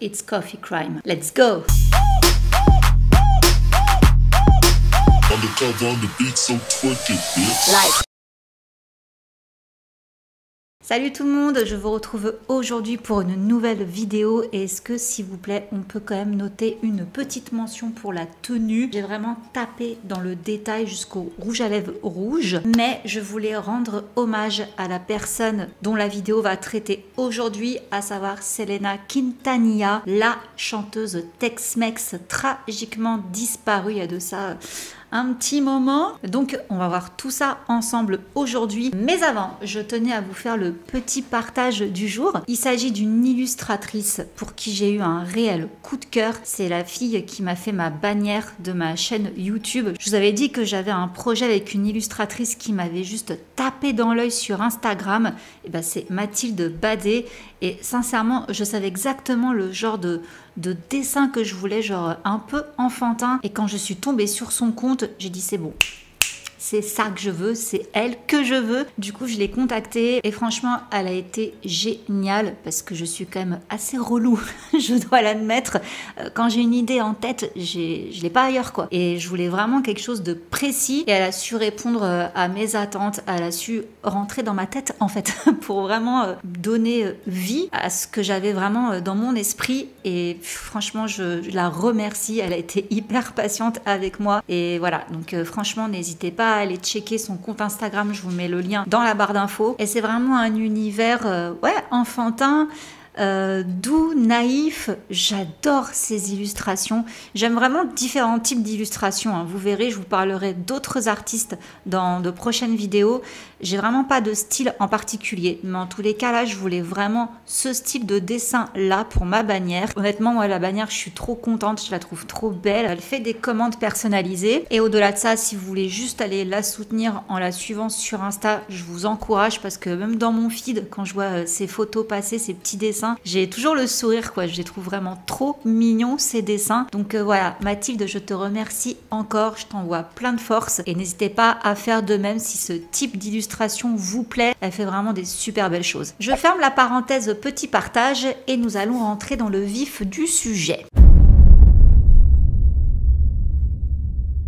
It's coffee crime. Let's go! Undercover on the beat, so twerk it, bitch. Like. Salut tout le monde, je vous retrouve aujourd'hui pour une nouvelle vidéo et est-ce que s'il vous plaît on peut quand même noter une petite mention pour la tenue. J'ai vraiment tapé dans le détail jusqu'au rouge à lèvres rouge, mais je voulais rendre hommage à la personne dont la vidéo va traiter aujourd'hui, à savoir Selena Quintanilla, la chanteuse Tex-Mex tragiquement disparue il y a de ça un petit moment. Donc on va voir tout ça ensemble aujourd'hui. Mais avant, je tenais à vous faire le petit partage du jour. Il s'agit d'une illustratrice pour qui j'ai eu un réel coup de cœur. C'est la fille qui m'a fait ma bannière de ma chaîne YouTube. Je vous avais dit que j'avais un projet avec une illustratrice qui m'avait juste tapé dans l'œil sur Instagram. Et ben c'est Mathilde Badé. Et sincèrement, je savais exactement le genre de dessin que je voulais, genre un peu enfantin. Et quand je suis tombée sur son compte, j'ai dit c'est bon. C'est ça que je veux, c'est elle que je veux. Du coup, je l'ai contactée et franchement, elle a été géniale parce que je suis quand même assez relou, je dois l'admettre. Quand j'ai une idée en tête, je l'ai pas ailleurs, quoi. Et je voulais vraiment quelque chose de précis et elle a su répondre à mes attentes. Elle a su rentrer dans ma tête, en fait, pour vraiment donner vie à ce que j'avais vraiment dans mon esprit. Et franchement, je la remercie. Elle a été hyper patiente avec moi. Et voilà, donc franchement, n'hésitez pas à aller checker son compte Instagram, je vous mets le lien dans la barre d'infos. Et c'est vraiment un univers enfantin, doux, naïf. J'adore ces illustrations. J'aime vraiment différents types d'illustrations, hein. Vous verrez, je vous parlerai d'autres artistes dans de prochaines vidéos. J'ai vraiment pas de style en particulier, mais en tous les cas là, je voulais vraiment ce style de dessin là pour ma bannière. Honnêtement, moi la bannière, je suis trop contente, je la trouve trop belle. Elle fait des commandes personnalisées et au-delà de ça, si vous voulez juste aller la soutenir en la suivant sur Insta, je vous encourage parce que même dans mon feed, quand je vois ces photos passer, ces petits dessins, j'ai toujours le sourire, quoi. Je les trouve vraiment trop mignons ces dessins. Donc voilà, Mathilde, je te remercie encore, je t'envoie plein de force et n'hésitez pas à faire de même si ce type d'illustration vous plaît. Elle fait vraiment des super belles choses. Je ferme la parenthèse petit partage et nous allons rentrer dans le vif du sujet.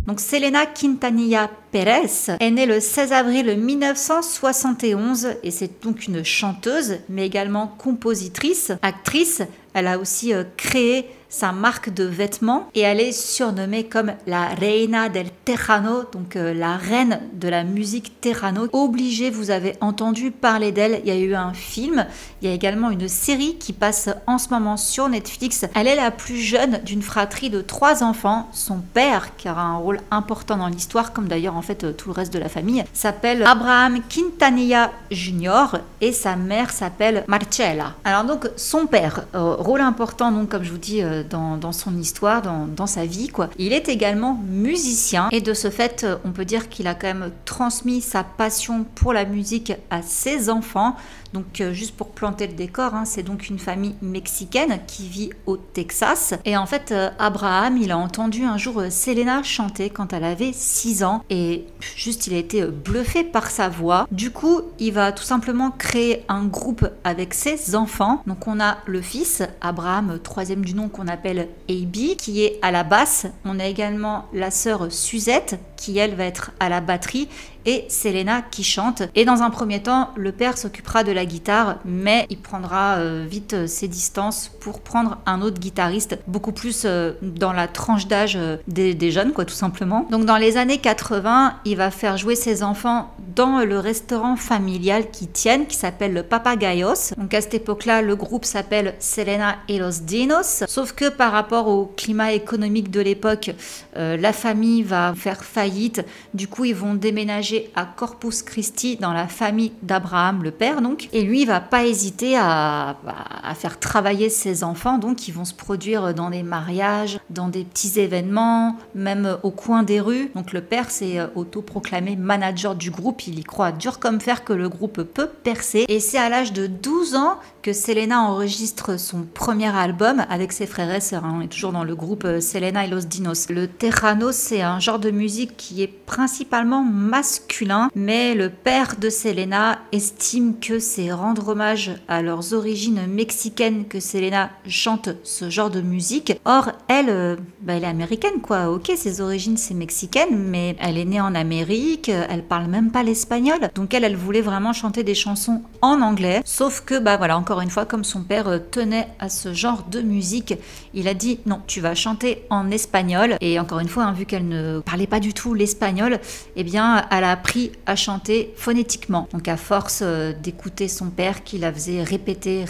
Donc Selena Quintanilla Pérez est née le 16 avril 1971 et c'est donc une chanteuse mais également compositrice, actrice. Elle a aussi créé sa marque de vêtements et elle est surnommée comme la Reina del Tejano, donc la reine de la musique Tejano. Obligé, vous avez entendu parler d'elle, il y a eu un film, il y a également une série qui passe en ce moment sur Netflix. Elle est la plus jeune d'une fratrie de 3 enfants. Son père, qui aura un rôle important dans l'histoire, comme d'ailleurs en fait tout le reste de la famille, s'appelle Abraham Quintanilla Jr. et sa mère s'appelle Marcela. Alors donc son père, rôle important donc comme je vous dis dans son histoire, dans sa vie, quoi. Il est également musicien et de ce fait, on peut dire qu'il a quand même transmis sa passion pour la musique à ses enfants. Donc juste pour planter le décor, hein, c'est donc une famille mexicaine qui vit au Texas. Et en fait, Abraham, il a entendu un jour Selena chanter quand elle avait 6 ans et juste il a été bluffé par sa voix. Du coup, il va tout simplement créer un groupe avec ses enfants. Donc on a le fils, Abraham, troisième du nom qu'on appelle AB, qui est à la basse. On a également la sœur Suzette, qui elle va être à la batterie, et Selena qui chante. Et dans un premier temps, le père s'occupera de la guitare, mais il prendra vite ses distances pour prendre un autre guitariste, beaucoup plus dans la tranche d'âge des jeunes, quoi, tout simplement. Donc dans les années 80, il va faire jouer ses enfants dans le restaurant familial qu'ils tiennent, qui s'appelle le Papagayos. Donc à cette époque-là, le groupe s'appelle Selena y los Dinos, sauf que par rapport au climat économique de l'époque, la famille va faire faillite. Du coup, ils vont déménager à Corpus Christi dans la famille d'Abraham, le père donc. Et lui, il va pas hésiter à faire travailler ses enfants. Donc, ils vont se produire dans des mariages, dans des petits événements, même au coin des rues. Donc, le père s'est autoproclamé manager du groupe. Il y croit dur comme fer que le groupe peut percer. Et c'est à l'âge de 12 ans que Selena enregistre son premier album avec ses frères et sœurs. On est toujours dans le groupe Selena y los Dinos. Le Tejano, c'est un genre de musique qui est principalement masculin, mais le père de Selena estime que c'est rendre hommage à leurs origines mexicaines que Selena chante ce genre de musique. Or, elle est américaine quoi, ok, ses origines c'est mexicaine, mais elle est née en Amérique, elle parle même pas l'espagnol, donc elle voulait vraiment chanter des chansons en anglais, sauf que encore une fois, comme son père tenait à ce genre de musique, il a dit non, tu vas chanter en espagnol, et encore une fois, vu qu'elle ne parlait pas du tout l'espagnol, eh bien elle a appris à chanter phonétiquement, donc à force d'écouter son père qui la faisait répéter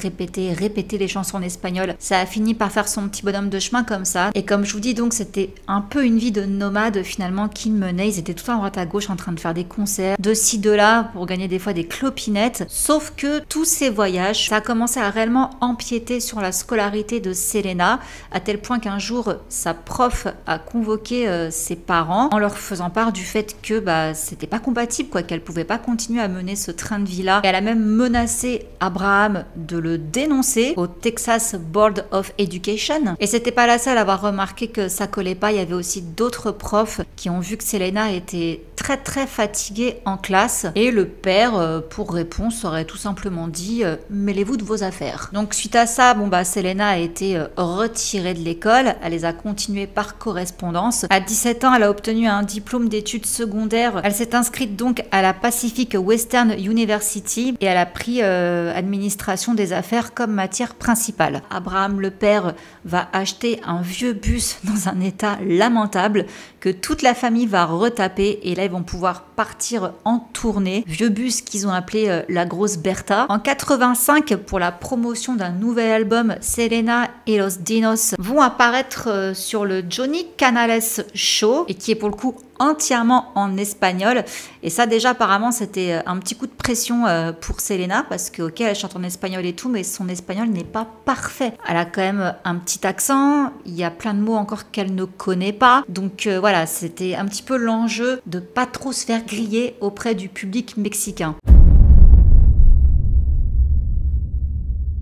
les chansons en espagnol, ça a fini par faire son petit bonhomme de chemin comme ça. Et comme je vous dis, donc c'était un peu une vie de nomade finalement qu'ils menaient. Ils étaient tout le temps à droite à gauche en train de faire des concerts de ci de là pour gagner des fois des clopinettes. Sauf que tous ces voyages, ça a commencé à réellement empiéter sur la scolarité de Selena, à tel point qu'un jour sa prof a convoqué ses parents en leur faisant part du fait que c'était pas compatible quoi, qu'elle pouvait pas continuer à mener ce train de vie là. Et elle a même menacé Abraham de le dénoncer au Texas Board of Education. Et c'était pas la seule à avoir remarqué que ça collait pas, il y avait aussi d'autres profs qui ont vu que Selena était très fatiguée en classe, et le père pour réponse aurait tout simplement dit mêlez-vous de vos affaires. Donc suite à ça, Selena a été retirée de l'école, elle les a continuées par correspondance. À 17 ans, elle a obtenu un diplôme d'études secondaires, elle s'est inscrite donc à la Pacific Western University et elle a pris administration des affaires comme matière principale. Abraham le père va acheter un vieux bus dans un état lamentable que toute la famille va retaper, et là ils vont pouvoir partir en tournée. Vieux bus qu'ils ont appelé la grosse Bertha. En 85, pour la promotion d'un nouvel album, Selena et Los Dinos vont apparaître sur le Johnny Canales Show, et qui est pour le coup entièrement en espagnol. Et ça déjà apparemment c'était un petit coup de pression pour Selena, parce que ok, elle chante en espagnol et tout, mais son espagnol n'est pas parfait. Elle a quand même un petit accent, il y a plein de mots encore qu'elle ne connaît pas, donc voilà, c'était un petit peu l'enjeu de pas trop se faire griller auprès du public mexicain.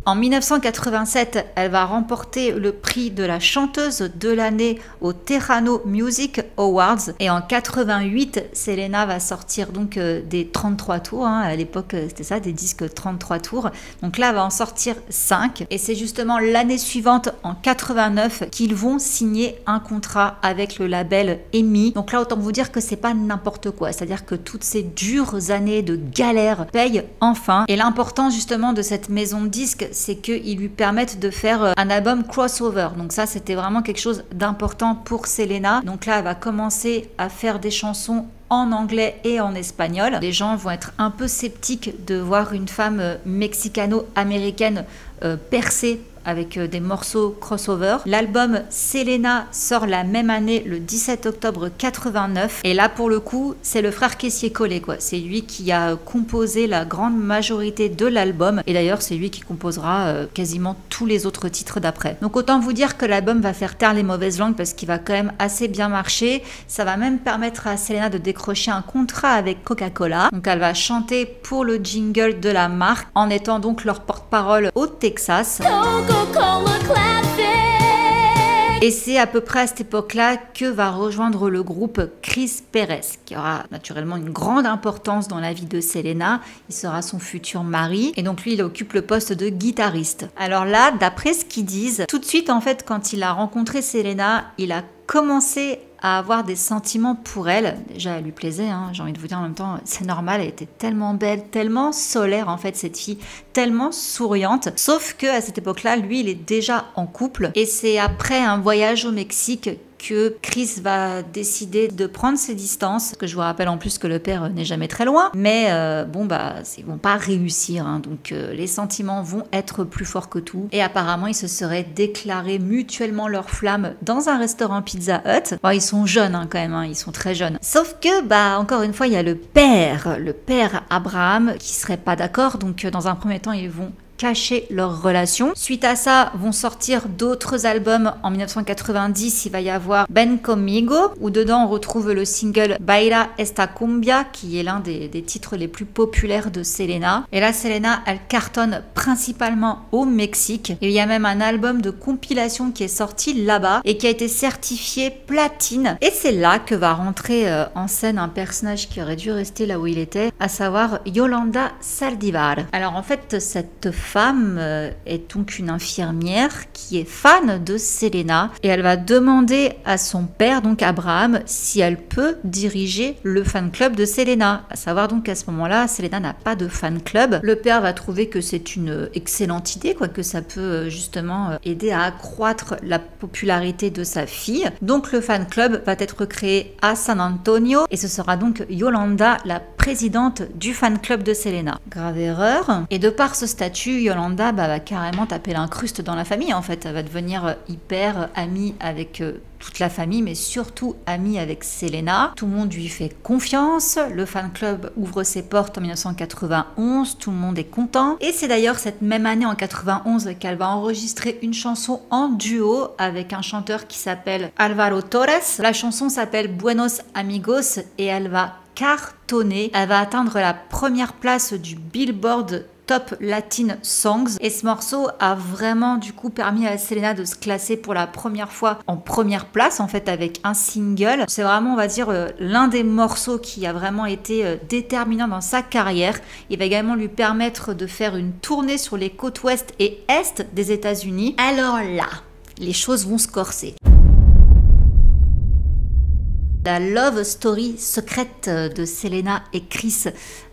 En 1987, elle va remporter le prix de la chanteuse de l'année au Terrano Music Awards. Et en 88, Selena va sortir donc des 33 tours. À l'époque, c'était ça, des disques 33 tours. Donc là, elle va en sortir 5. Et c'est justement l'année suivante, en 89, qu'ils vont signer un contrat avec le label EMI. Donc là, autant vous dire que c'est pas n'importe quoi. C'est-à-dire que toutes ces dures années de galère payent enfin. Et l'important justement de cette maison de disques, c'est qu'ils lui permettent de faire un album crossover. Donc ça, c'était vraiment quelque chose d'important pour Selena. Donc là, elle va commencer à faire des chansons en anglais et en espagnol. Les gens vont être un peu sceptiques de voir une femme mexicano-américaine percer avec des morceaux crossover. L'album Selena sort la même année, le 17 octobre 89. Et là, pour le coup, c'est le frère Caissier-Collé, quoi. C'est lui qui a composé la grande majorité de l'album. Et d'ailleurs, c'est lui qui composera quasiment tous les autres titres d'après. Donc autant vous dire que l'album va faire taire les mauvaises langues, parce qu'il va quand même assez bien marcher. Ça va même permettre à Selena de décrocher un contrat avec Coca-Cola. Donc elle va chanter pour le jingle de la marque, en étant donc leur porte-parole au Texas. Et c'est à peu près à cette époque-là que va rejoindre le groupe Chris Perez, qui aura naturellement une grande importance dans la vie de Selena. Il sera son futur mari, et donc lui, il occupe le poste de guitariste. Alors là, d'après ce qu'ils disent, tout de suite, en fait, quand il a rencontré Selena, il a commencé à avoir des sentiments pour elle. Déjà, elle lui plaisait, j'ai envie de vous dire en même temps, c'est normal, elle était tellement belle, tellement solaire en fait, cette fille, tellement souriante. Sauf que à cette époque-là, lui, il est déjà en couple, et c'est après un voyage au Mexique que Chris va décider de prendre ses distances, que je vous rappelle en plus que le père n'est jamais très loin, mais ils vont pas réussir, donc les sentiments vont être plus forts que tout, et apparemment ils se seraient déclarés mutuellement leur flamme dans un restaurant Pizza Hut. Bon, ils sont jeunes quand même, ils sont très jeunes, sauf que encore une fois il y a le père Abraham qui serait pas d'accord, donc dans un premier temps ils vont cacher leur relation. Suite à ça, vont sortir d'autres albums. En 1990, il va y avoir Ben Conmigo, où dedans on retrouve le single Baila Esta Cumbia, qui est l'un des titres les plus populaires de Selena. Et là, Selena, elle cartonne principalement au Mexique. Il y a même un album de compilation qui est sorti là-bas et qui a été certifié platine. Et c'est là que va rentrer en scène un personnage qui aurait dû rester là où il était, à savoir Yolanda Saldívar. Alors en fait, cette femme est donc une infirmière qui est fan de Selena et elle va demander à son père, donc Abraham, si elle peut diriger le fan club de Selena. À savoir donc qu'à ce moment-là, Selena n'a pas de fan club. Le père va trouver que c'est une excellente idée, que ça peut justement aider à accroître la popularité de sa fille. Donc le fan club va être créé à San Antonio et ce sera donc Yolanda, la présidente du fan club de Selena. Grave erreur. Et de par ce statut, Yolanda va carrément taper l'incruste dans la famille en fait. Elle va devenir hyper amie avec toute la famille, mais surtout amie avec Selena. Tout le monde lui fait confiance. Le fan club ouvre ses portes en 1991. Tout le monde est content. Et c'est d'ailleurs cette même année, en 91, qu'elle va enregistrer une chanson en duo avec un chanteur qui s'appelle Alvaro Torres. La chanson s'appelle Buenos Amigos et elle va cartonner. Elle va atteindre la première place du Billboard Top Latin Songs et ce morceau a vraiment du coup permis à Selena de se classer pour la première fois en première place en fait avec un single. C'est vraiment, on va dire, l'un des morceaux qui a vraiment été déterminant dans sa carrière. Il va également lui permettre de faire une tournée sur les côtes ouest et est des États-Unis. Alors là, les choses vont se corser. La love story secrète de Selena et Chris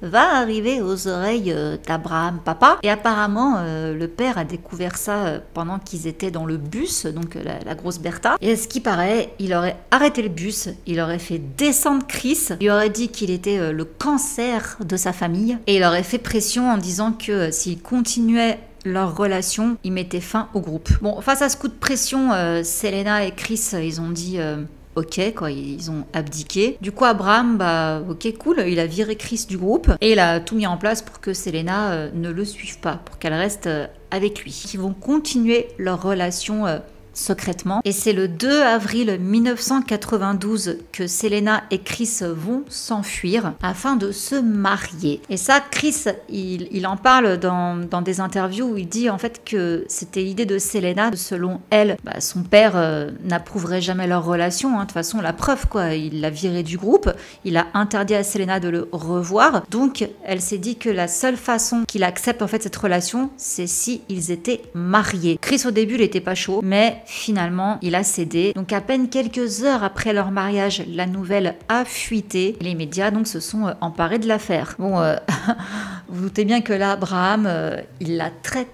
va arriver aux oreilles d'Abraham papa. Et apparemment, le père a découvert ça pendant qu'ils étaient dans le bus, donc la grosse Bertha. Et à ce qui paraît, il aurait arrêté le bus, il aurait fait descendre Chris, il aurait dit qu'il était le cancer de sa famille. Et il aurait fait pression en disant que s'il continuait leur relation, il mettait fin au groupe. Bon, face à ce coup de pression, Selena et Chris, ils ont dit... ok, ils ont abdiqué. Du coup, Abraham, ok, cool, il a viré Chris du groupe et il a tout mis en place pour que Selena ne le suive pas, pour qu'elle reste avec lui. Ils vont continuer leur relation secrètement. Et c'est le 2 avril 1992 que Selena et Chris vont s'enfuir afin de se marier. Et ça, Chris, il en parle dans des interviews où il dit en fait que c'était l'idée de Selena. Selon elle, son père n'approuverait jamais leur relation. De toute façon, la preuve, il l'a viré du groupe. Il a interdit à Selena de le revoir. Donc, elle s'est dit que la seule façon qu'il accepte en fait cette relation, c'est si ils étaient mariés. Chris, au début, il n'était pas chaud, mais finalement, il a cédé. Donc à peine quelques heures après leur mariage, la nouvelle a fuité. Les médias donc se sont emparés de l'affaire. Bon, vous doutez bien que là, Abraham, il l'a très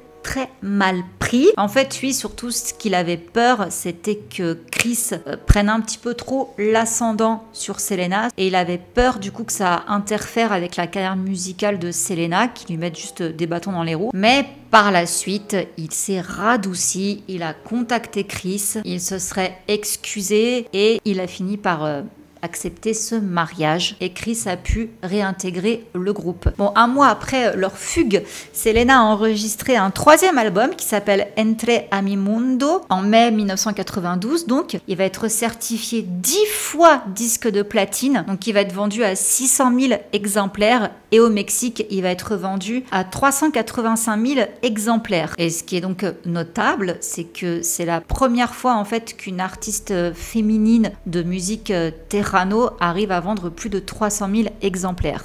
mal pris. En fait, lui, surtout, ce qu'il avait peur, c'était que Chris prenne un petit peu trop l'ascendant sur Selena. Et il avait peur, du coup, que ça interfère avec la carrière musicale de Selena, qui lui mette juste des bâtons dans les roues. Mais par la suite, il s'est radouci, il a contacté Chris, il se serait excusé et il a fini par... accepter ce mariage et Chris a pu réintégrer le groupe. Bon, un mois après leur fugue, Selena a enregistré un troisième album qui s'appelle Entre a mi mundo en mai 1992. Donc, il va être certifié 10 fois disque de platine. Donc, il va être vendu à 600 000 exemplaires et au Mexique, il va être vendu à 385 000 exemplaires. Et ce qui est donc notable, c'est que c'est la première fois en fait qu'une artiste féminine de musique Terrano arrive à vendre plus de 300 000 exemplaires.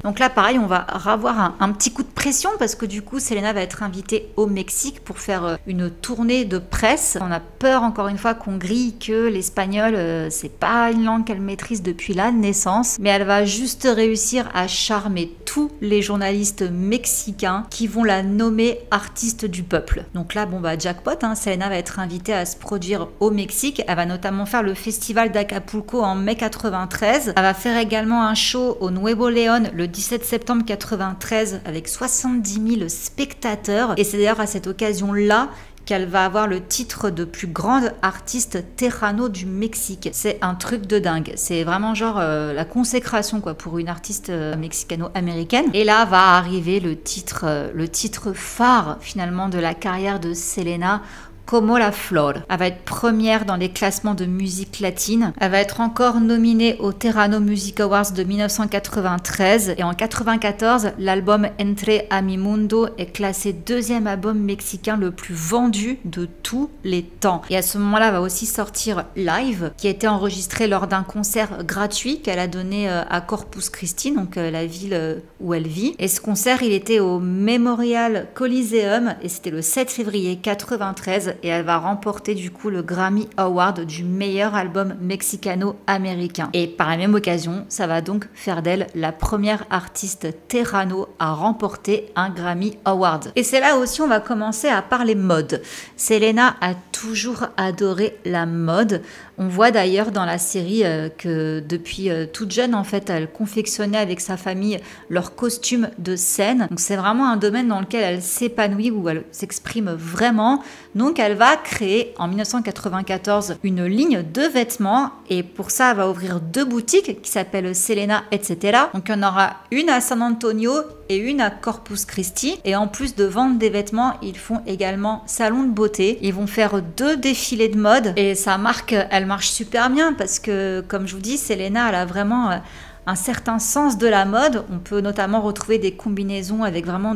Donc là, pareil, on va avoir un petit coup de pression parce que du coup, Selena va être invitée au Mexique pour faire une tournée de presse. On a peur, encore une fois, qu'on grille que l'espagnol, c'est pas une langue qu'elle maîtrise depuis la naissance, mais elle va juste réussir à charmer tous les journalistes mexicains qui vont la nommer artiste du peuple. Donc là, jackpot, Selena va être invitée à se produire au Mexique. Elle va notamment faire le festival d'Acapulco en mai 93. Elle va faire également un show au Nuevo León le 17 septembre 93 avec 70 000 spectateurs. Et c'est d'ailleurs à cette occasion-là qu'elle va avoir le titre de plus grande artiste tejano du Mexique. C'est un truc de dingue. C'est vraiment genre la consécration quoi pour une artiste mexicano-américaine. Et là va arriver le titre phare finalement de la carrière de Selena, Como la Flor. Elle va être première dans les classements de musique latine. Elle va être encore nominée aux Tejano Music Awards de 1993. Et en 1994, l'album Entre a mi Mundo est classé deuxième album mexicain le plus vendu de tous les temps. Et à ce moment-là, elle va aussi sortir Live, qui a été enregistré lors d'un concert gratuit qu'elle a donné à Corpus Christi, donc la ville où elle vit. Et ce concert, il était au Memorial Coliseum et c'était le 7 février 1993. Et elle va remporter du coup le Grammy Award du meilleur album mexicano-américain. Et par la même occasion, ça va donc faire d'elle la première artiste tejano à remporter un Grammy Award. Et c'est là aussi on va commencer à parler mode. Selena a toujours adoré la mode. On voit d'ailleurs dans la série que depuis toute jeune, en fait, elle confectionnait avec sa famille leurs costumes de scène. Donc c'est vraiment un domaine dans lequel elle s'épanouit, où elle s'exprime vraiment. Donc elle va créer en 1994 une ligne de vêtements et pour ça elle va ouvrir 2 boutiques qui s'appellent Selena etc. Donc il y en aura une à San Antonio et une à Corpus Christi. Et en plus de vendre des vêtements, ils font également salon de beauté. Ils vont faire 2 défilés de mode et sa marque, elle marche super bien parce que, comme je vous dis, Selena, elle a vraiment un certain sens de la mode. On peut notamment retrouver des combinaisons avec vraiment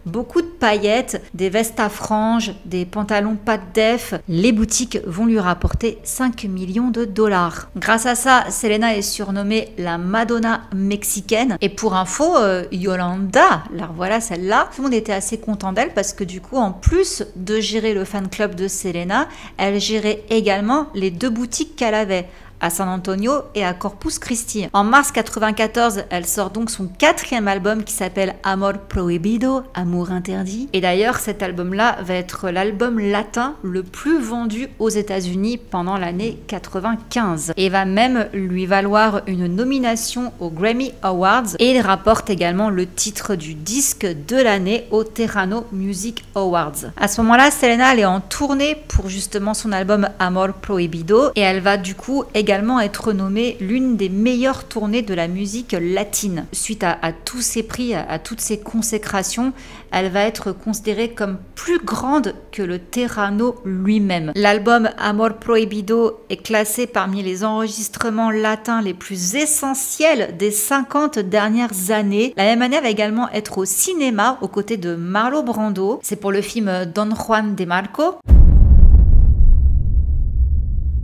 beaucoup de paillettes, des vestes à franges, des pantalons pas de def. Les boutiques vont lui rapporter 5 millions de dollars. Grâce à ça, Selena est surnommée la Madonna mexicaine. Et pour info, Yolanda, alors voilà celle-là, tout le monde était assez content d'elle parce que du coup, en plus de gérer le fan club de Selena, elle gérait également les 2 boutiques qu'elle avait à San Antonio et à Corpus Christi. En mars 1994, elle sort donc son 4e album qui s'appelle Amor Prohibido, Amour interdit. Et d'ailleurs, cet album-là va être l'album latin le plus vendu aux États-Unis pendant l'année 95. Et va même lui valoir une nomination aux Grammy Awards. Et il rapporte également le titre du disque de l'année aux Tejano Music Awards. À ce moment-là, Selena, elle est en tournée pour justement son album Amor Prohibido. Et elle va du coup également être nommée l'une des meilleures tournées de la musique latine. Suite à tous ces prix, à toutes ces consécrations, elle va être considérée comme plus grande que le Tejano lui-même. L'album Amor Prohibido est classé parmi les enregistrements latins les plus essentiels des 50 dernières années. La même année, elle va également être au cinéma aux côtés de Marlon Brando. C'est pour le film Don Juan de Marco.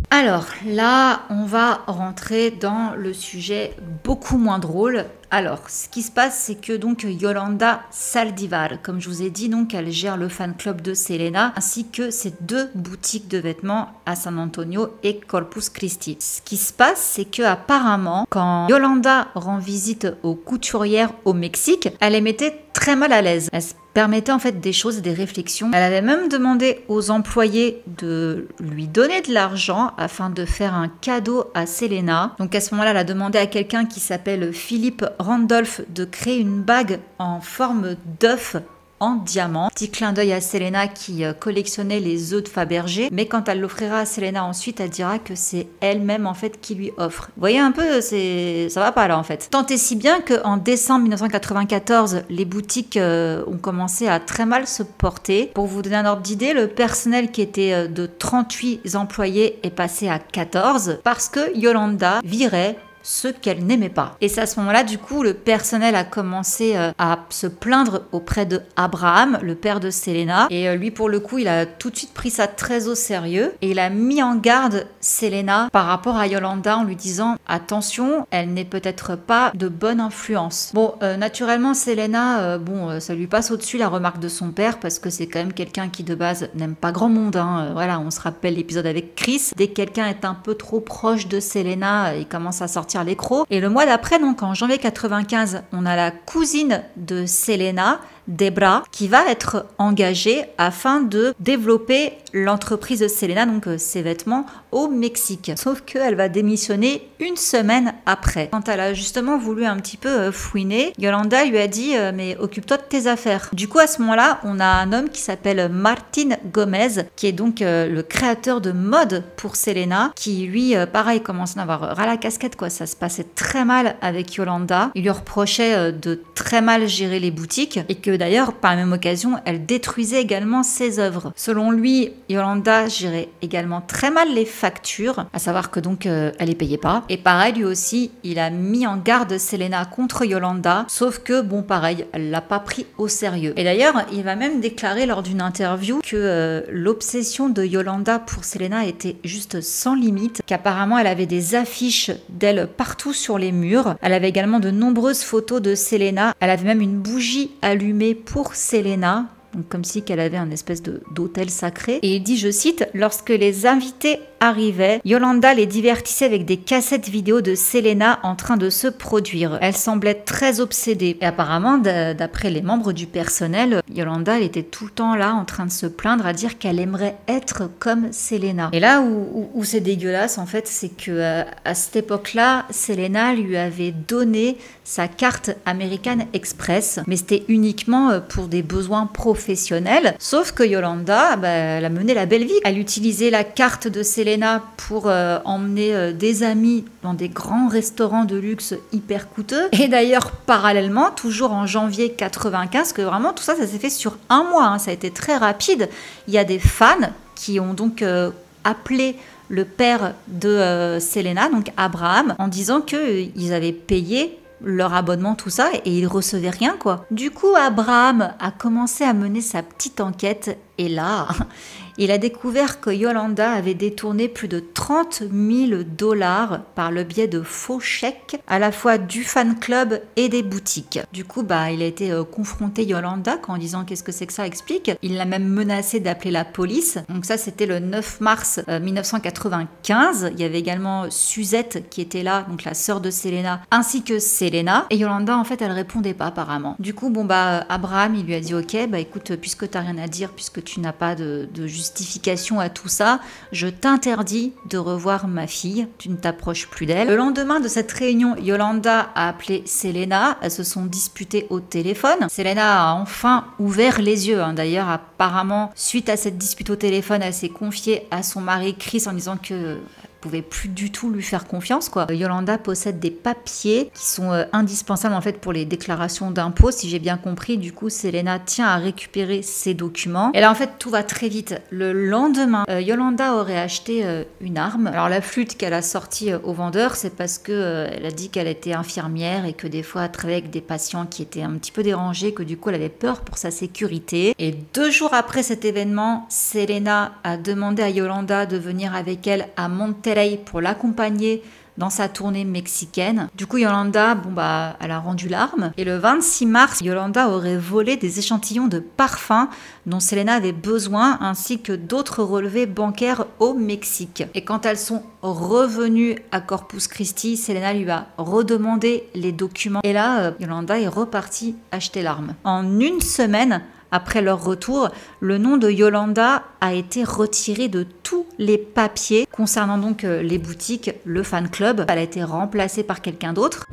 Alors là, on va rentrer dans le sujet beaucoup moins drôle. Alors, ce qui se passe, c'est que donc Yolanda Saldívar, comme je vous ai dit, donc elle gère le fan club de Selena, ainsi que ses 2 boutiques de vêtements à San Antonio et Corpus Christi. Ce qui se passe, c'est que apparemment, quand Yolanda rend visite aux couturières au Mexique, elle les mettait très mal à l'aise. Elle se permettait en fait des choses, des réflexions. Elle avait même demandé aux employés de lui donner de l'argent afin de faire un cadeau à Selena. Donc à ce moment-là, elle a demandé à quelqu'un qui s'appelle Philippe Randolph de créer une bague en forme d'œuf en diamant. Petit clin d'œil à Selena qui collectionnait les œufs de Fabergé, mais quand elle l'offrira à Selena ensuite, elle dira que c'est elle-même en fait qui lui offre. Vous voyez un peu, ça va pas là en fait. Tant et si bien qu'en décembre 1994, les boutiques ont commencé à très mal se porter. Pour vous donner un ordre d'idée, le personnel qui était de 38 employés est passé à 14 parce que Yolanda virait ceux qu'elle n'aimait pas. Et c'est à ce moment-là, du coup, le personnel a commencé à se plaindre auprès de Abraham, le père de Selena. Et lui, pour le coup, il a tout de suite pris ça très au sérieux. Et il a mis en garde Selena par rapport à Yolanda en lui disant « Attention, elle n'est peut-être pas de bonne influence ». Bon, naturellement, Selena, ça lui passe au-dessus la remarque de son père parce que c'est quand même quelqu'un qui, de base, n'aime pas grand monde. Voilà, on se rappelle l'épisode avec Chris. Dès que quelqu'un est un peu trop proche de Selena, il commence à sortir les crocs. Et le mois d'après, donc en janvier 95, on a la cousine de Selena, Debra, qui va être engagée afin de développer l'entreprise de Selena, donc ses vêtements, au Mexique. Sauf qu'elle va démissionner une semaine après. Quand elle a justement voulu un petit peu fouiner, Yolanda lui a dit mais occupe-toi de tes affaires. Du coup, à ce moment-là, on a un homme qui s'appelle Martin Gomez, qui est donc le créateur de mode pour Selena, qui lui, pareil, commence à avoir ras la casquette, quoi. Ça se passait très mal avec Yolanda. Il lui reprochait de très mal gérer les boutiques et que d'ailleurs, par la même occasion, elle détruisait également ses œuvres. Selon lui, Yolanda gérait également très mal les factures, à savoir que donc elle les payait pas. Et pareil, lui aussi, il a mis en garde Selena contre Yolanda, sauf que bon, pareil, elle l'a pas pris au sérieux. Et d'ailleurs, il va même déclarer lors d'une interview que l'obsession de Yolanda pour Selena était juste sans limite, qu'apparemment elle avait des affiches d'elle partout sur les murs. Elle avait également de nombreuses photos de Selena. Elle avait même une bougie allumée pour Selena. Donc comme si qu'elle avait un espèce d'hôtel sacré. Et il dit, je cite, « Lorsque les invités arrivaient, Yolanda les divertissait avec des cassettes vidéo de Selena en train de se produire. Elle semblait très obsédée. » Et apparemment, d'après les membres du personnel, Yolanda, elle était tout le temps là en train de se plaindre, à dire qu'elle aimerait être comme Selena. Et là où c'est dégueulasse, en fait, c'est que à cette époque-là, Selena lui avait donné sa carte American Express, mais c'était uniquement pour des besoins professionnels. Sauf que Yolanda, elle a mené la belle vie. Elle utilisait la carte de Selena pour emmener des amis dans des grands restaurants de luxe hyper coûteux. Et d'ailleurs, parallèlement, toujours en janvier 95, que vraiment tout ça s'est fait sur un mois, hein, ça a été très rapide. Il y a des fans qui ont donc appelé le père de Selena, donc Abraham, en disant qu'ils avaient payé leur abonnement, tout ça, et ils recevaient rien, quoi. Du coup, Abraham a commencé à mener sa petite enquête, et là, il a découvert que Yolanda avait détourné plus de 30 000 $ par le biais de faux chèques, à la fois du fan club et des boutiques. Du coup, il a été confronté Yolanda en disant qu'est-ce que c'est que ça, explique. Il l'a même menacé d'appeler la police. Donc ça, c'était le 9 mars 1995. Il y avait également Suzette qui était là, donc la sœur de Selena, ainsi que Selena. Et Yolanda, en fait, elle répondait pas apparemment. Du coup, Abraham, il lui a dit ok, écoute, puisque t'as rien à dire, puisque tu n'as pas de justification à tout ça, je t'interdis de revoir ma fille, tu ne t'approches plus d'elle. Le lendemain de cette réunion, Yolanda a appelé Selena, elles se sont disputées au téléphone. Selena a enfin ouvert les yeux, hein. D'ailleurs, apparemment, suite à cette dispute au téléphone, elle s'est confiée à son mari Chris en disant que pouvait plus du tout lui faire confiance, quoi. Yolanda possède des papiers qui sont indispensables en fait pour les déclarations d'impôts, si j'ai bien compris. Du coup, Selena tient à récupérer ces documents. Et là, en fait, tout va très vite. Le lendemain, Yolanda aurait acheté une arme. Alors, la flûte qu'elle a sortie au vendeur, c'est parce que elle a dit qu'elle était infirmière et que des fois, elle travaillait avec des patients qui étaient un petit peu dérangés, que du coup, elle avait peur pour sa sécurité. Et 2 jours après cet événement, Selena a demandé à Yolanda de venir avec elle à Monterrey pour l'accompagner dans sa tournée mexicaine. Du coup, Yolanda, elle a rendu l'arme. Et le 26 mars, Yolanda aurait volé des échantillons de parfums dont Selena avait besoin, ainsi que d'autres relevés bancaires au Mexique. Et quand elles sont revenues à Corpus Christi, Selena lui a redemandé les documents. Et là, Yolanda est repartie acheter l'arme. En 1 semaine, après leur retour, le nom de Yolanda a été retiré de tous les papiers concernant donc les boutiques, le fan club. Elle a été remplacée par quelqu'un d'autre.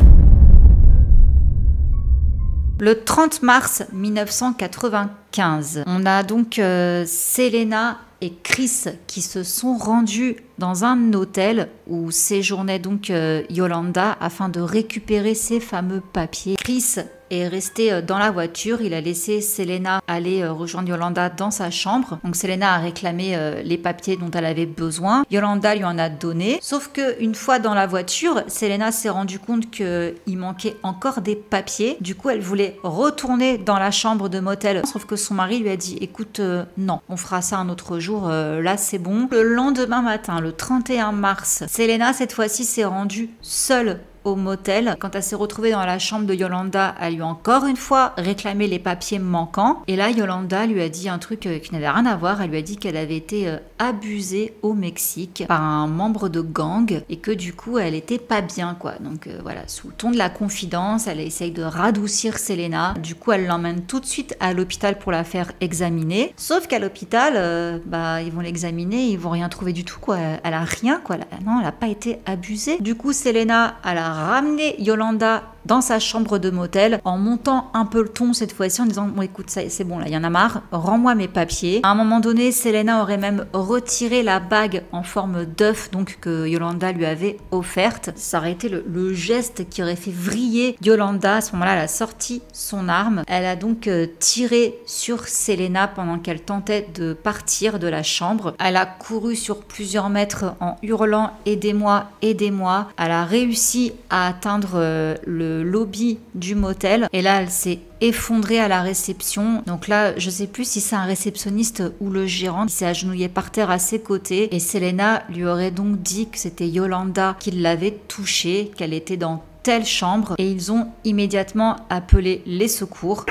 Le 30 mars 1995, on a donc Selena et Chris qui se sont rendus dans un hôtel où séjournait donc Yolanda afin de récupérer ces fameux papiers. Chris est resté dans la voiture, il a laissé Selena aller rejoindre Yolanda dans sa chambre. Donc Selena a réclamé les papiers dont elle avait besoin. Yolanda lui en a donné. Sauf qu'une fois dans la voiture, Selena s'est rendu compte qu'il manquait encore des papiers. Du coup, elle voulait retourner dans la chambre de motel. Sauf que son mari lui a dit, écoute, non, on fera ça un autre jour, là c'est bon. Le lendemain matin, le 31 mars, Selena cette fois-ci s'est rendue seule au motel. Quand elle s'est retrouvée dans la chambre de Yolanda, elle lui a encore une fois réclamé les papiers manquants. Et là, Yolanda lui a dit un truc qui n'avait rien à voir. Elle lui a dit qu'elle avait été abusée au Mexique par un membre de gang et que du coup, elle était pas bien, quoi. Donc voilà, sous le ton de la confidence, elle essaye de radoucir Selena. Du coup, elle l'emmène tout de suite à l'hôpital pour la faire examiner. Sauf qu'à l'hôpital, ils vont l'examiner, ils vont rien trouver du tout, quoi. Elle a rien, quoi. Non, elle a pas été abusée. Du coup, Selena, elle a ramené Yolanda dans sa chambre de motel en montant un peu le ton cette fois-ci en disant bon écoute c'est bon là, il y en a marre, rends-moi mes papiers. À un moment donné, Selena aurait même retiré la bague en forme d'œuf donc que Yolanda lui avait offerte. Ça aurait été le geste qui aurait fait vriller Yolanda. À ce moment-là, elle a sorti son arme. Elle a donc tiré sur Selena pendant qu'elle tentait de partir de la chambre. Elle a couru sur plusieurs mètres en hurlant aidez-moi, aidez-moi. Elle a réussi à atteindre le lobby du motel et là elle s'est effondrée à la réception. Donc là je sais plus si c'est un réceptionniste ou le gérant qui s'est agenouillé par terre à ses côtés et Selena lui aurait donc dit que c'était Yolanda qui l'avait touchée, qu'elle était dans telle chambre et ils ont immédiatement appelé les secours.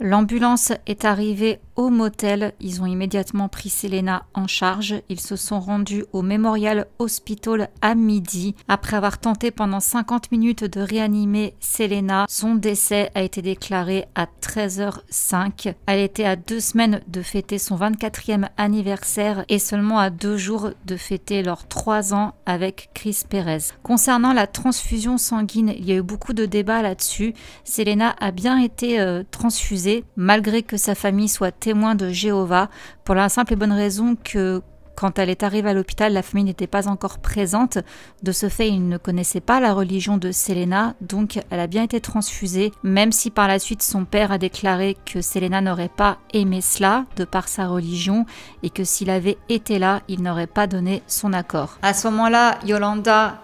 L'ambulance est arrivée au motel. Ils ont immédiatement pris Selena en charge. Ils se sont rendus au Memorial Hospital à midi. Après avoir tenté pendant 50 minutes de réanimer Selena, son décès a été déclaré à 13h05. Elle était à 2 semaines de fêter son 24e anniversaire et seulement à 2 jours de fêter leurs 3 ans avec Chris Perez. Concernant la transfusion sanguine, il y a eu beaucoup de débats là-dessus. Selena a bien été transfusée, malgré que sa famille soit témoin de Jéhovah, pour la simple et bonne raison que quand elle est arrivée à l'hôpital, la famille n'était pas encore présente. De ce fait, ils ne connaissaient pas la religion de Selena, donc elle a bien été transfusée, même si par la suite son père a déclaré que Selena n'aurait pas aimé cela, de par sa religion, et que s'il avait été là, il n'aurait pas donné son accord. À ce moment-là, Yolanda,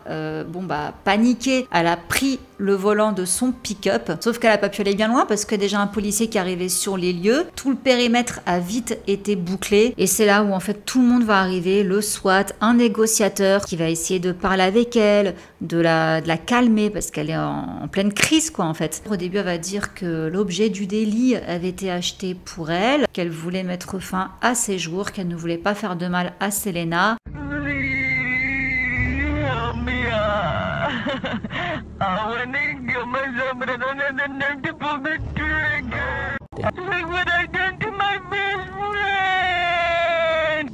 paniquée, elle a pris le volant de son pick-up, sauf qu'elle n'a pas pu aller bien loin parce que déjà un policier qui arrivait sur les lieux, tout le périmètre a vite été bouclé et c'est là où en fait tout le monde va arriver, le SWAT, un négociateur qui va essayer de parler avec elle, de la calmer parce qu'elle est en pleine crise quoi en fait. Au début elle va dire que l'objet du délit avait été acheté pour elle, qu'elle voulait mettre fin à ses jours, qu'elle ne voulait pas faire de mal à Selena. I went and killed myself, but I don't have the nerve to pull the trigger. Look what I done to my best friend.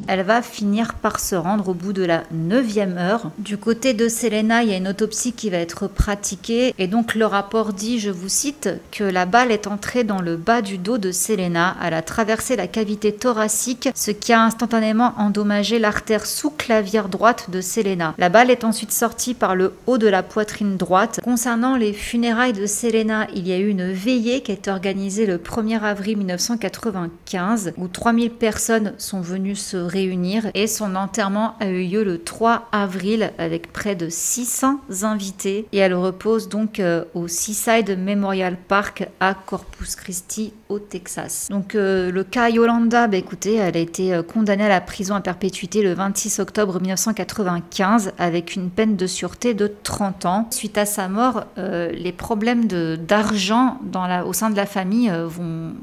Elle va finir par se rendre au bout de la 9e heure. Du côté de Selena, il y a une autopsie qui va être pratiquée et donc le rapport dit, je vous cite, que la balle est entrée dans le bas du dos de Selena. Elle a traversé la cavité thoracique, ce qui a instantanément endommagé l'artère sous-clavière droite de Selena. La balle est ensuite sortie par le haut de la poitrine droite. Concernant les funérailles de Selena, il y a eu une veillée qui a été organisée le 1er avril 1995 où 3000 personnes sont venues se réunir et son enterrement a eu lieu le 3 avril avec près de 600 invités et elle repose donc au Seaside Memorial Park à Corpus Christi au Texas. Donc le cas Yolanda, écoutez, elle a été condamnée à la prison à perpétuité le 26 octobre 1995 avec une peine de sûreté de 30 ans. Suite à sa mort, les problèmes d'argent au sein de la famille vont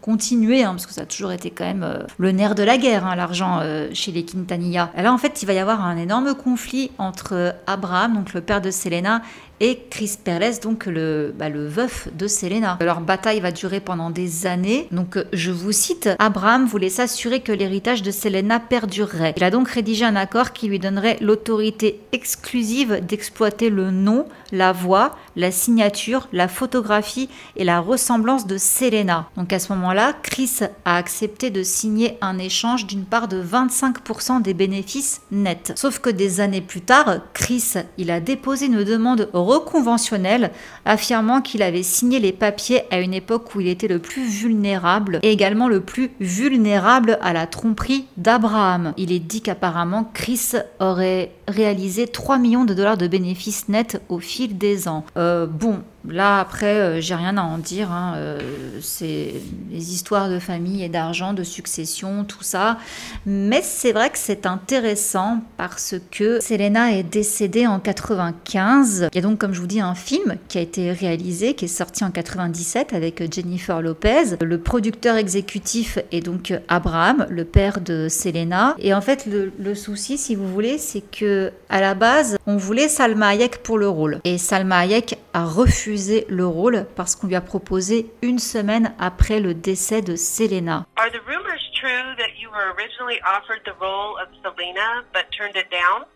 continuer, hein, parce que ça a toujours été quand même le nerf de la guerre, hein, l'argent chez les Quintanilla. Et là, en fait, il va y avoir un énorme conflit entre Abraham, donc le père de Selena, et Chris Perez, donc le veuf de Selena. Leur bataille va durer pendant des années. Donc, je vous cite, Abraham voulait s'assurer que l'héritage de Selena perdurerait. Il a donc rédigé un accord qui lui donnerait l'autorité exclusive d'exploiter le nom, la voix, la signature, la photographie et la ressemblance de Selena. Donc, à ce moment-là, Chris a accepté de signer un échange d'une part de 25% des bénéfices nets. Sauf que des années plus tard, Chris, il a déposé une demande reconventionnel, affirmant qu'il avait signé les papiers à une époque où il était le plus vulnérable et également le plus vulnérable à la tromperie d'Abraham. Il est dit qu'apparemment Chris aurait réalisé 3 millions de dollars de bénéfices nets au fil des ans. Bon, là après, j'ai rien à en dire, hein. C'est les histoires de famille et d'argent, de succession, tout ça. Mais c'est vrai que c'est intéressant parce que Selena est décédée en 95. Il y a donc, comme je vous dis, un film qui a été réalisé, qui est sorti en 97 avec Jennifer Lopez. Le producteur exécutif est donc Abraham, le père de Selena. Et en fait, le souci, si vous voulez, c'est que à la base, on voulait Salma Hayek pour le rôle. Et Salma Hayek a refusé le rôle parce qu'on lui a proposé une semaine après le décès de Selena. Are the rumors true that you were originally offered the role of Selena but turned it down?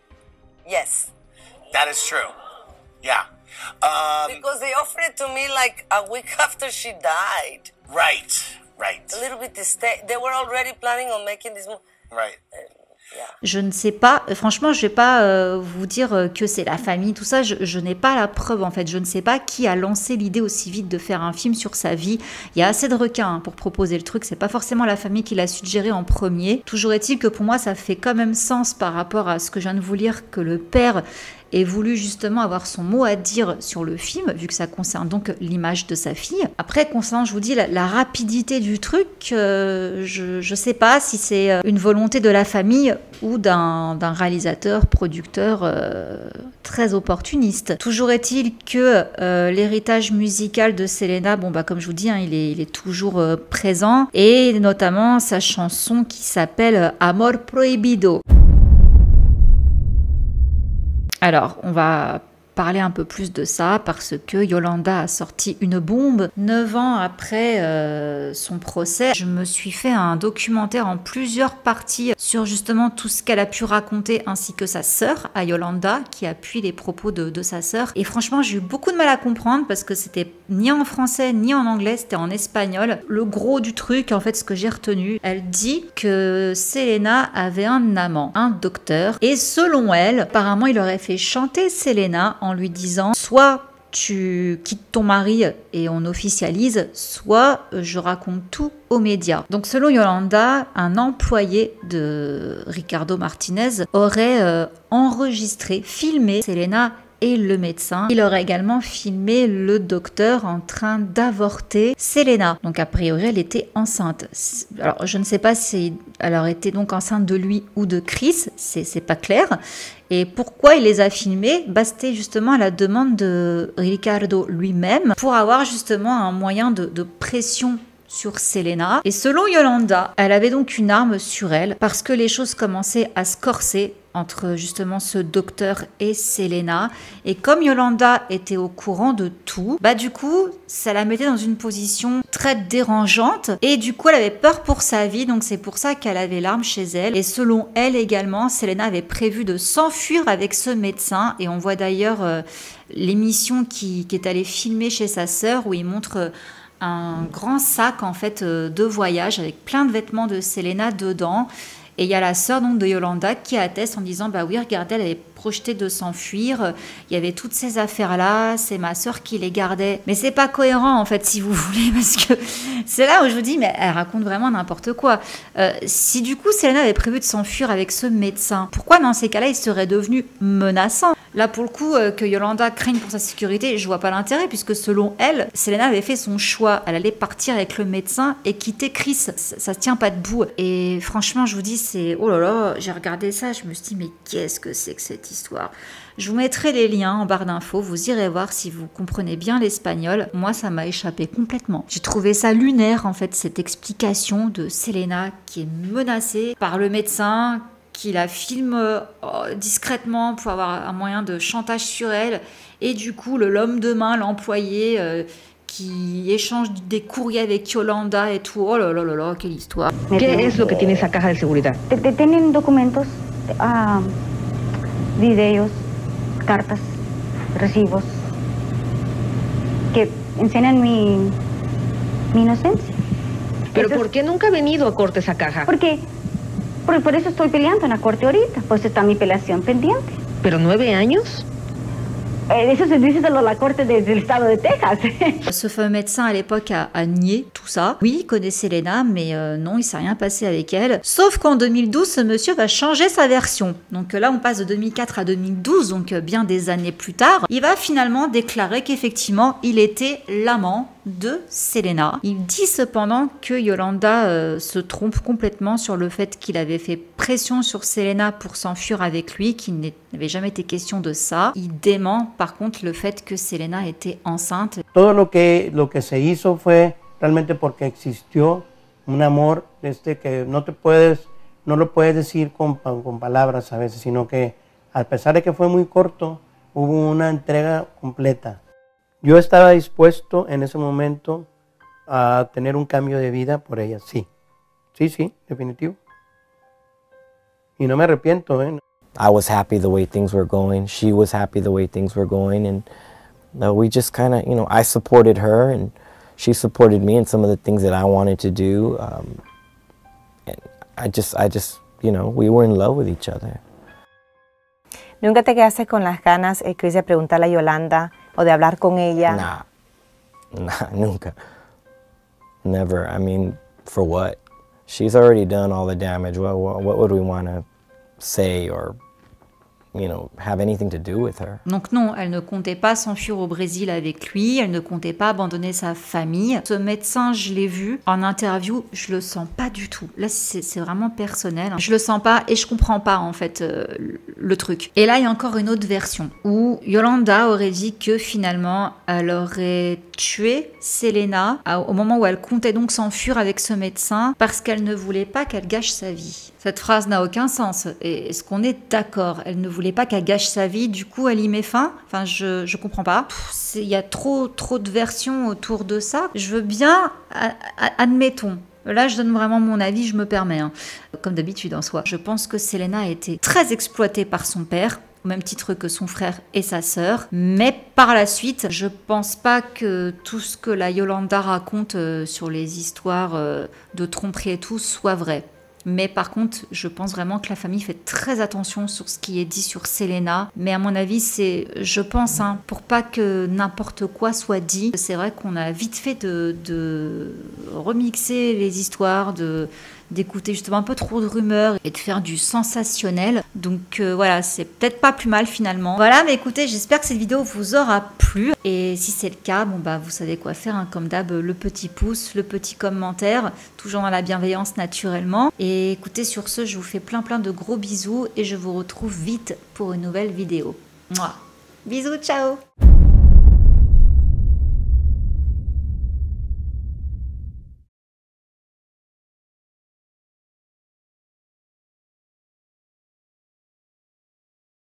Yes. That is true. Yeah. Because they offered it to me like a week after she died. Right. A little bit they were already planning on making this movie. Right. Yeah. Je ne sais pas, franchement, je vais pas vous dire que c'est la famille, tout ça, je n'ai pas la preuve en fait, je ne sais pas qui a lancé l'idée aussi vite de faire un film sur sa vie. Il y a assez de requins pour proposer le truc, c'est pas forcément la famille qui l'a suggéré en premier. Toujours est-il que pour moi, ça fait quand même sens par rapport à ce que je viens de vous lire, que le père ait voulu justement avoir son mot à dire sur le film, vu que ça concerne donc l'image de sa fille. Après, concernant, je vous dis, la rapidité du truc, je sais pas si c'est une volonté de la famille ou d'un réalisateur, producteur très opportuniste. Toujours est-il que l'héritage musical de Selena, bon bah comme je vous dis, hein, il est toujours présent, et notamment sa chanson qui s'appelle Amor Prohibido. Alors, on va parler un peu plus de ça parce que Yolanda a sorti une bombe 9 ans après son procès. Je me suis fait un documentaire en plusieurs parties sur justement tout ce qu'elle a pu raconter ainsi que sa sœur, à Yolanda, qui appuie les propos de sa sœur. Et franchement, j'ai eu beaucoup de mal à comprendre parce que c'était ni en français ni en anglais, c'était en espagnol. Le gros du truc, en fait, ce que j'ai retenu, elle dit que Selena avait un amant, un docteur, et selon elle, apparemment, il aurait fait chanter Selena en lui disant soit tu quittes ton mari et on officialise, soit je raconte tout aux médias. Donc selon Yolanda, un employé de Ricardo Martinez aurait enregistré, filmé Selena et le médecin. Il aurait également filmé le docteur en train d'avorter Selena. Donc a priori, elle était enceinte. Alors je ne sais pas si elle aurait été donc enceinte de lui ou de Chris, c'est pas clair. Et pourquoi il les a filmés? C'était justement à la demande de Ricardo lui-même pour avoir justement un moyen de pression sur Selena. Et selon Yolanda, elle avait donc une arme sur elle parce que les choses commençaient à se corser entre justement ce docteur et Selena. Et comme Yolanda était au courant de tout, du coup, ça la mettait dans une position très dérangeante. Et du coup, elle avait peur pour sa vie. Donc c'est pour ça qu'elle avait l'arme chez elle. Et selon elle également, Selena avait prévu de s'enfuir avec ce médecin. Et on voit d'ailleurs l'émission qui est allée filmer chez sa sœur où il montre un grand sac en fait de voyage avec plein de vêtements de Selena dedans. Et il y a la sœur donc de Yolanda qui atteste en disant oui, regardez, elle avait projeté de s'enfuir, il y avait toutes ces affaires là, c'est ma sœur qui les gardait. Mais c'est pas cohérent en fait, si vous voulez, parce que c'est là où je vous dis, mais elle raconte vraiment n'importe quoi. Si du coup Selena avait prévu de s'enfuir avec ce médecin, pourquoi dans ces cas-là il serait devenu menaçant? Là, pour le coup, que Yolanda craigne pour sa sécurité, je vois pas l'intérêt, puisque selon elle, Selena avait fait son choix. Elle allait partir avec le médecin et quitter Chris. Ça tient pas debout. Et franchement, je vous dis, c'est... Oh là là, j'ai regardé ça, je me suis dit, mais qu'est-ce que c'est que cette histoire ? Je vous mettrai les liens en barre d'infos, vous irez voir si vous comprenez bien l'espagnol. Moi, ça m'a échappé complètement. J'ai trouvé ça lunaire, en fait, cette explication de Selena qui est menacée par le médecin, qui la filme discrètement pour avoir un moyen de chantage sur elle. Et du coup, l'homme de main, l'employé, qui échange des courriers avec Yolanda et tout. Oh là là là là, quelle histoire. ¿Qué es lo que tiene esa caja de seguridad? Tienen documentos, videos, cartas, recibos, que enseñan mi inocencia. ¿Pero por qué nunca ha venido a corte esa caja? Porque por eso estoy peleando en la corte ahorita, pues está mi apelación pendiente. ¿Pero 9 años? Eso se dice de la corte del estado de Texas. Ce fameux médecin à l'époque a nié tout ça. Oui, il connaissait Selena, mais non, il s'est rien passé avec elle. Sauf qu'en 2012, ce monsieur va changer sa version. Donc là, on passe de 2004 à 2012, donc bien des années plus tard. Il va finalement déclarer qu'effectivement, il était l'amant de Selena. Il dit cependant que Yolanda se trompe complètement sur le fait qu'il avait fait pression sur Selena pour s'enfuir avec lui, qu'il n'avait jamais été question de ça. Il dément par contre le fait que Selena était enceinte. Todo lo que se hizo fue realmente porque existió un amor que no lo puedes decir con palabras a veces, sino que a pesar de que fue muy corto, hubo una entrega completa. Yo estaba dispuesto en ese momento a tener un cambio de vida por ella, sí. Sí, definitivo. Y no me arrepiento, I was happy the way things were going. She was happy the way things were going. And we just kind of, I supported her and she supported me in some of the things that I wanted to do. And I just, we were in love with each other. ¿Nunca te quedaste con las ganas, Chris, de preguntarle a Yolanda o de hablar con ella? Nah, nunca. Never. I mean, for what? She's already done all the damage. What would we want to say or, have anything to do with her? Donc non, elle ne comptait pas s'enfuir au Brésil avec lui, elle ne comptait pas abandonner sa famille. Ce médecin, je l'ai vu en interview, je le sens pas du tout. Là, c'est vraiment personnel. Je le sens pas et je comprends pas en fait le truc. Et là, il y a encore une autre version où Yolanda aurait dit que finalement, elle aurait tué Selena au moment où elle comptait donc s'enfuir avec ce médecin parce qu'elle ne voulait pas qu'elle gâche sa vie. Cette phrase n'a aucun sens. Et est-ce qu'on est d'accord? Elle ne voulait pas qu'elle gâche sa vie, du coup elle y met fin. Enfin, je comprends pas. Il y a trop de versions autour de ça. Je veux bien, admettons. Là, je donne vraiment mon avis, je me permets. Comme d'habitude en soi. Je pense que Selena a été très exploitée par son père, au même titre que son frère et sa sœur. Mais par la suite, je pense pas que tout ce que la Yolanda raconte sur les histoires de tromperie et tout soit vrai. Mais par contre, je pense vraiment que la famille fait très attention sur ce qui est dit sur Selena. Mais à mon avis, je pense, pour pas que n'importe quoi soit dit, c'est vrai qu'on a vite fait de remixer les histoires, d'écouter justement un peu trop de rumeurs et de faire du sensationnel. Donc voilà, c'est peut-être pas plus mal finalement. Voilà, mais écoutez, j'espère que cette vidéo vous aura plu. Et si c'est le cas, vous savez quoi faire, comme d'hab, le petit pouce, le petit commentaire, toujours dans la bienveillance naturellement. Et écoutez, sur ce, je vous fais plein de gros bisous et je vous retrouve vite pour une nouvelle vidéo. Mouah. Bisous, ciao!